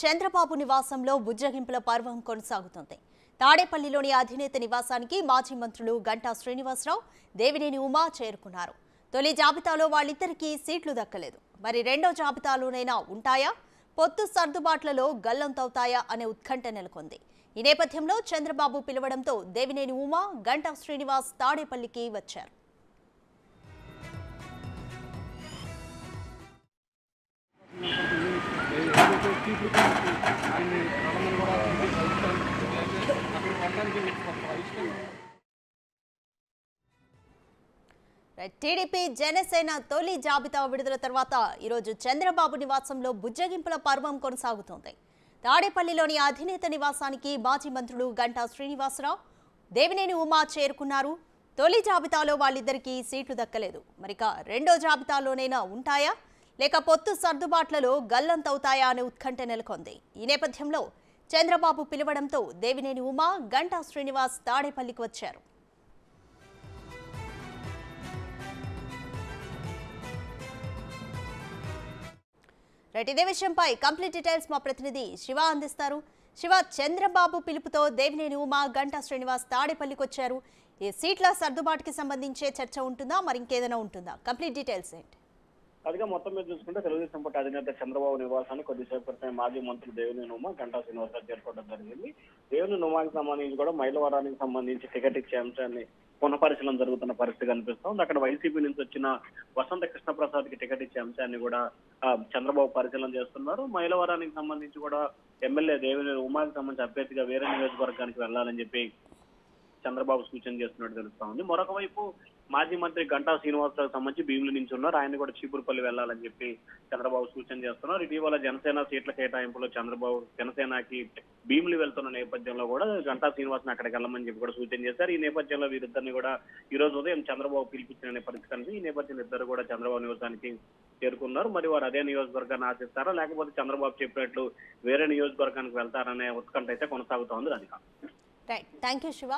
చంద్రబాబు నివాసంలో బుజ్జగింపుల పర్వం కొనసాగుతోంది. తాడేపల్లిలోని అధినేత నివాసానికి మాజీ మంత్రులు గంటా శ్రీనివాసరావు, దేవినేని ఉమా చేరుకున్నారు. తొలి జాబితాలో వాళ్ళిద్దరికీ సీట్లు దక్కలేదు. మరి రెండో జాబితాలోనైనా ఉంటాయా? పొత్తు సర్దుబాట్లలో గల్లంతవుతాయా అనే ఉత్కంఠ నెలకొంది. ఈ నేపథ్యంలో చంద్రబాబు పిలవడంతో దేవినేని ఉమా, గంటా శ్రీనివాస్ తాడేపల్లికి వచ్చారు. టీడీపీ జనసేన తొలి జాబితా విడుదల తర్వాత ఈరోజు చంద్రబాబు నివాసంలో బుజ్జగింపుల పర్వం కొనసాగుతోంది. తాడేపల్లిలోని అధినేత నివాసానికి మాజీ మంత్రులు గంటా శ్రీనివాసరావు, దేవినేని ఉమా చేరుకున్నారు. తొలి జాబితాలో వాళ్ళిద్దరికీ సీట్లు దక్కలేదు. మరిక రెండో జాబితాలోనైనా ఉంటాయా, లేక పొత్తు సర్దుబాట్లలో గల్లంతవుతాయా అనే ఉత్కంఠ నెలకొంది. ఈ నేపథ్యంలో చంద్రబాబు పిలవడంతో దేవినేని ఉమా, గంటా శ్రీనివాస్ తాడేపల్లికి వచ్చారు. ఇదే విషయంపై కంప్లీట్ డీటెయిల్స్ మా ప్రతినిధి శివ అందిస్తారు. శివ, చంద్రబాబు పిలుపుతో దేవినేని ఉమా, గంటా శ్రీనివాస్ తాడేపల్లికి వచ్చారు. ఈ సీట్ల సర్దుబాటుకి సంబంధించే చర్చ ఉంటుందా, మరి ఇంకేదైనా ఉంటుందా? కంప్లీట్ డీటెయిల్స్ ఏంటి? అదిగా మొత్తం మీద చూసుకుంటే తెలుగుదేశం పార్టీ అధినేత చంద్రబాబు నివాసాన్ని కొద్దిసేపు క్రితం మాజీ మంత్రి దేవినేని ఉమా, గంటా శ్రీనివాసరావు చేరుకోవడం జరిగింది. దేవినేని ఉమాకి సంబంధించి కూడా మైలవరానికి సంబంధించి టికెట్ ఇచ్చే అంశాన్ని పునఃపరిశీలన జరుగుతున్న పరిస్థితి కనిపిస్తోంది. అక్కడ వైసీపీ నుంచి వచ్చిన వసంత కృష్ణప్రసాద్ కి టికెట్ ఇచ్చే అంశాన్ని కూడా చంద్రబాబు పరిశీలన చేస్తున్నారు. మైలవరానికి సంబంధించి కూడా ఎమ్మెల్యే దేవినేని ఉమాకి సంబంధించి అభ్యర్థిగా వేరే నియోజకవర్గానికి వెళ్లాలని చెప్పి చంద్రబాబు సూచన చేస్తున్నట్టు తెలుస్తా ఉంది. మరొక వైపు మాజీ మంత్రి గంటా శ్రీనివాసరావు సంబంధించి భీముల నుంచి ఉన్నారు. ఆయన కూడా చీపురుపల్లి వెళ్లాలని చెప్పి చంద్రబాబు సూచన చేస్తున్నారు. ఇటీవల జనసేన సీట్ల కేటాయింపులో చంద్రబాబు జనసేనకి భీములు వెళ్తున్న నేపథ్యంలో కూడా గంటా శ్రీనివాసన్ అక్కడికి వెళ్ళమని చెప్పి కూడా సూచన చేశారు. ఈ నేపథ్యంలో వీరిద్దరిని కూడా ఈ రోజు ఉదయం చంద్రబాబు పిలిపించిన పరిస్థితి. ఈ నేపథ్యంలో ఇద్దరు కూడా చంద్రబాబు నివాసానికి చేరుకున్నారు. మరి వారు అదే నియోజకవర్గాన్ని ఆశిస్తారా, లేకపోతే చంద్రబాబు చెప్పినట్లు వేరే నియోజకవర్గానికి వెళ్తారనే ఉత్కంఠ అయితే కొనసాగుతోంది. Radhika. Right, thank you Shiva.